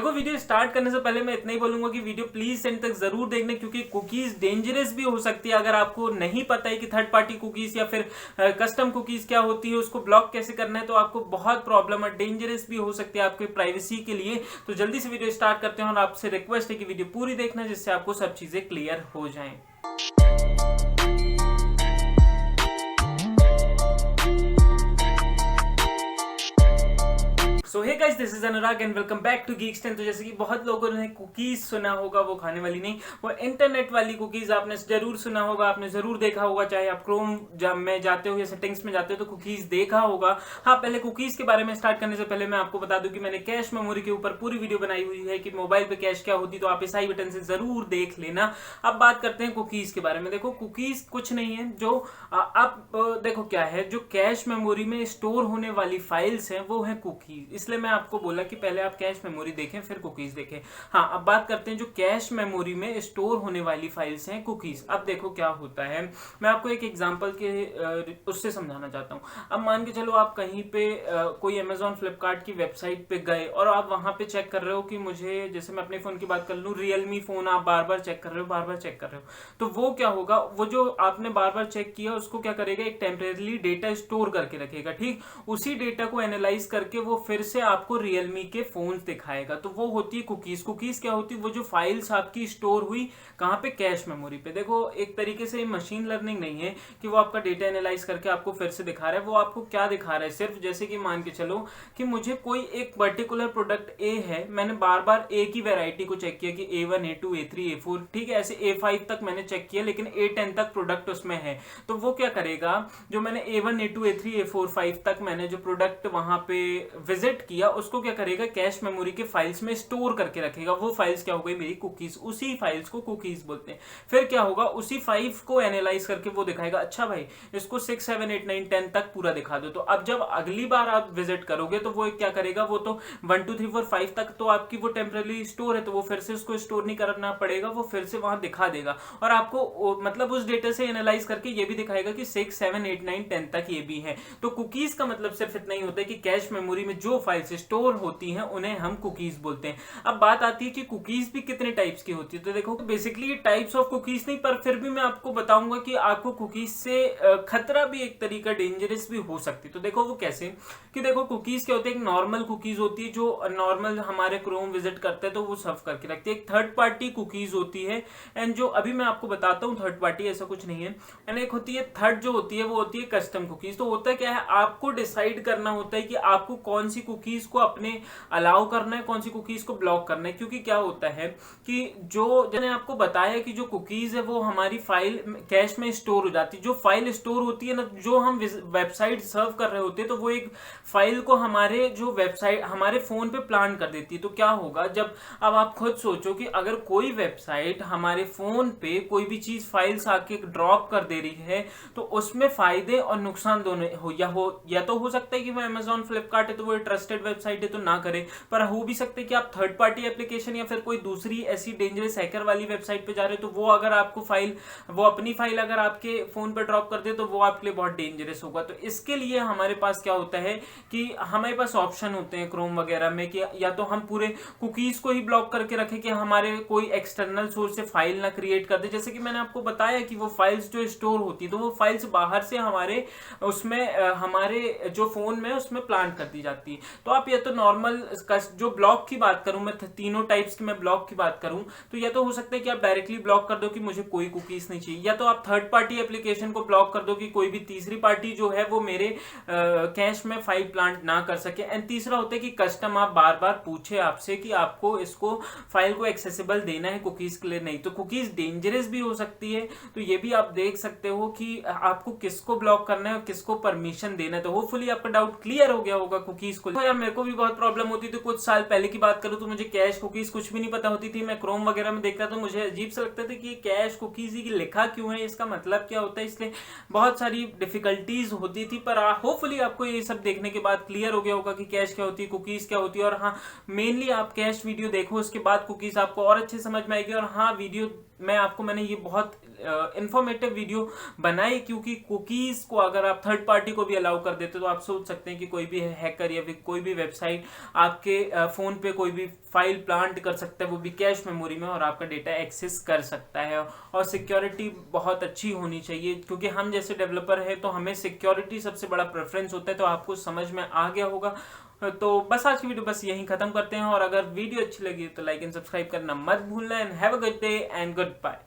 देखो video start करने से पहले मैं इतना ही बोलूंगा कि वीडियो प्लीज एंड तक जरूर देखना, क्योंकि कुकीज डेंजरस भी हो सकती है। अगर आपको नहीं पता है कि थर्ड पार्टी कुकीज या फिर कस्टम कुकीज क्या होती है, उसको ब्लॉक कैसे करना है, तो आपको बहुत प्रॉब्लम है, डेंजरस भी हो सकती है आपके प्राइवेसी के लिए। तो जल्दी से वीडियो स्टार्ट करते हैं और आपसे रिक्वेस्ट है कि वीडियो पूरी देखना, जिससे आपको सब चीजें क्लियर हो जाएं। So hey guys, this is Anurag and welcome back to Geekston. तो जैसे कि बहुत लोगों ने कुकीज सुना होगा, वो खाने वाली नहीं, वो इंटरनेट वाली कुकीज आपने जरूर सुना होगा, आपने जरूर देखा होगा। चाहे आप क्रोम में जाते हो या सेटिंग्स में जाते हो तो कुकीज देखा होगा। हाँ, पहले कुकीज के बारे में स्टार्ट करने से पहले मैं आपको बता दूं कि मैंने कैश मेमोरी के ऊपर पूरी वीडियो बनाई हुई है कि मोबाइल पे कैश क्या होती, तो आप इस आई बटन से जरूर देख लेना। अब बात करते हैं कुकीज के बारे में। देखो, कुकीज कुछ नहीं है, जो आप देखो क्या है, जो कैश मेमोरी में स्टोर होने वाली फाइल्स हैं वो है कुकीज। इसलिए मैं आपको बोला कि पहले आप कैश मेमोरी देखें फिर कुकीज देखें। हाँ, अब बात करते हैं जो कैश मेमोरी में स्टोर होने वाली फाइल्स हैं कुकीज। अब देखो क्या होता है, मैं आपको एक एग्जांपल के उससे समझाना चाहता हूँ। अब मान के चलो आप कहीं पे कोई अमेजोन फ्लिपकार्ट की वेबसाइट पे गए और आप वहां पे चेक कर रहे हो कि मुझे, जैसे मैं अपने फोन की बात कर लूँ, रियलमी फोन आप बार बार चेक कर रहे हो, बार बार चेक कर रहे हो, तो वो क्या होगा, वो जो आपने बार बार चेक किया उसको क्या करेगा, एक टेम्परेरी डेटा स्टोर करके रखेगा। ठीक, उसी डेटा को एनालाइज करके वो फिर से आपको रियलमी के फोन दिखाएगा। तो वो होती है कुकीज। कुकीज क्या होती है, वो जो फाइल्स आपकी स्टोर हुई कहां पे, कैश मेमोरी पे। देखो, एक तरीके से मशीन लर्निंग नहीं है कि वो आपका डेटा एनालाइज करके आपको फिर से दिखा रहा है। वो आपको क्या दिखा रहा है, सिर्फ जैसे कि मान के चलो कि मुझे कोई एक पर्टिकुलर प्रोडक्ट ए है, मैंने बार बार ए की वेराइटी को चेक किया कि A1 A2 A3 A4, ठीक है, ऐसे A5 तक मैंने चेक किया, लेकिन A10 तक प्रोडक्ट उसमें है। तो वो क्या करेगा, जो मैंने A1 A2 A3 A4 5 तक मैंने जो प्रोडक्ट वहां पे विजिट किया, उसको क्या करेगा, कैश मेमोरी के फाइल्स में स्टोर करके रखेगा। वो फाइल्स क्या हो गई, मेरी कुकीज। उसी फाइल्स को कुकीज बोलते हैं। फिर क्या होगा, उसी फाइल को एनालाइज करके वो दिखाएगा, अच्छा भाई इसको 6 7 8 9 10 तक पूरा दिखा दो। तो अब जब अगली बार आप विजिट करोगे तो वो क्या करेगा, वो तो 1 2 3 4 5 तक तो आपकी वो टेम्पररी स्टोर है, तो वो फिर से उसको स्टोर नहीं करना पड़ेगा, वो फिर से वहां दिखा देगा। और आपको मतलब उस डेटा से एनालाइज करके ये भी दिखाएगा कि 6 7 8 9 10 तक ये भी है। तो कुकीज का मतलब सिर्फ इतना ही होता है कि कैश मेमोरी में जो फाइल्स स्टोर होती हैं उन्हें हम कुकीज बोलते हैं। अब बात आती है कि कुकीज भी कितने टाइप्स की होती है। तो देखो, बेसिकली टाइप्स ऑफ कुकीज नहीं, पर फिर भी मैं आपको बताऊंगा कि आपको कुकीज से खतरा भी एक तरीका डेंजरस भी हो सकती है। तो देखो वो कैसे, कि देखो कुकीज क्या होती है, एक नॉर्मल कुकीज होती है जो नॉर्मल हमारे क्रोम विजिट करते हैं तो वो सर्व करके रखती है। एक थर्ड पार्टी कुकीज होती है, एंड जो अभी मैं आपको बताता हूँ थर्ड पार्टी ऐसा कुछ नहीं है। एंड एक होती है थर्ड, जो होती है वो होती है कस्टम कुकीज। तो होता क्या है, आपको डिसाइड करना होता है कि आपको कौन सी कुकीज को अपने अलाउ करना है, कौन सी कुकीज को ब्लॉक करना है। क्योंकि क्या होता है कि जो मैंने आपको बताया कि जो कुकीज है वो हमारी फाइल कैश में स्टोर हो जाती है। जो फाइल स्टोर होती है ना, जो हम वेबसाइट सर्व कर रहे होते हैं, तो वो एक फाइल को हमारे जो वेबसाइट हमारे फोन पे प्लान कर देती है। तो क्या होगा, जब अब आप खुद सोचो कि अगर कोई वेबसाइट हमारे फोन पे कोई भी चीज फाइल्स आके ड्रॉप कर दे रही है, तो उसमें फायदे और नुकसान दोनों या तो हो सकता है कि वो अमेजोन फ्लिपकार्ट है तो वो ट्रस्टेड वेबसाइट है तो ना करे, पर हो भी सकता है कि आप थर्ड पार्टी एप्लीकेशन या फिर कोई दूसरी ऐसी डेंजरस हैकर वाली वेबसाइट पे जा रहे हो, तो वो अगर आपको वो अपनी फाइल अगर आपके फोन पे ड्रॉप कर दे तो वो आपके लिए बहुत डेंजरस होगा। तो इसके लिए हमारे पास क्या होता है कि हमारे पास ऑप्शन होते हैं क्रोम वगैरह में कि या तो हम पूरे कुकीज को ही ब्लॉक करके रखें कि हमारे कोई एक्सटर्नल सोर्स से फाइल ना क्रिएट कर दे। जैसे कि मैंने आपको बताया कि वो फाइल्स जो स्टोर होती है, तो वो फाइल्स बाहर से हमारे उसमें हमारे जो फोन में उसमें प्लांट कर दी जाती है। तो आप या तो नॉर्मल जो ब्लॉक की बात करूं, मैं तीनों टाइप्स की मैं ब्लॉक की बात करूं, तो या तो हो सकता है कि आप डायरेक्टली ब्लॉक कर दो कि मुझे कोई कुकीज नहीं चाहिए, या तो आप थर्ड पार्टी एप्लीकेशन को ब्लॉक कर दो कि कोई भी तीसरी पार्टी जो है वो मेरे कैश में फाइल प्लांट ना कर सके। एंड तीसरा होता है कि कस्टम आप बार बार पूछे आपसे कि आपको इसको फाइल को एक्सेसिबल देना है, कुकीज के लिए नहीं। तो कुकीज डेंजरस भी हो सकती है, तो ये भी आप देख सकते हो कि आपको किसको ब्लॉक करना है और किसको परमिशन देना है। तो होपफुली आपका डाउट क्लियर हो गया होगा कुकीज को। तो यार मेरे को भी बहुत प्रॉब्लम होती थी, कुछ साल पहले की बात करूं तो मुझे कैश कुकीज कुछ भी नहीं पता होती थी। मैं क्रोम वगैरह में देखता तो मुझे अजीब सा लगता था कि कैश कुकीज ही लिखा क्यों है, इसका मतलब क्या होता है, इसलिए बहुत सारी डिफिकल्टीज होती थी। पर होपफुली आपको ये सब देखने के बाद क्लियर हो गया होगा कि कैश क्या होती है, कुकीज क्या होती है। और हाँ, मेनली आप कैश वीडियो देखो, उसके बाद कुकीज आपको और अच्छे समझ में आएगी। और हाँ, वीडियो मैंने ये बहुत इंफॉर्मेटिव वीडियो बनाई, क्योंकि कुकीज़ को अगर आप थर्ड पार्टी को भी अलाउ कर देते तो आप सोच सकते हैं कि कोई भी हैकर या फिर कोई भी वेबसाइट आपके फ़ोन पे कोई भी फाइल प्लांट कर सकता है, वो भी कैश मेमोरी में, और आपका डेटा एक्सेस कर सकता है। और सिक्योरिटी बहुत अच्छी होनी चाहिए, क्योंकि हम जैसे डेवलपर हैं तो हमें सिक्योरिटी सबसे बड़ा प्रेफरेंस होता है। तो आपको समझ में आ गया होगा। तो बस आज की वीडियो बस यहीं खत्म करते हैं, और अगर वीडियो अच्छी लगी तो लाइक एंड सब्सक्राइब करना मत भूलना। And have a good day and good bye.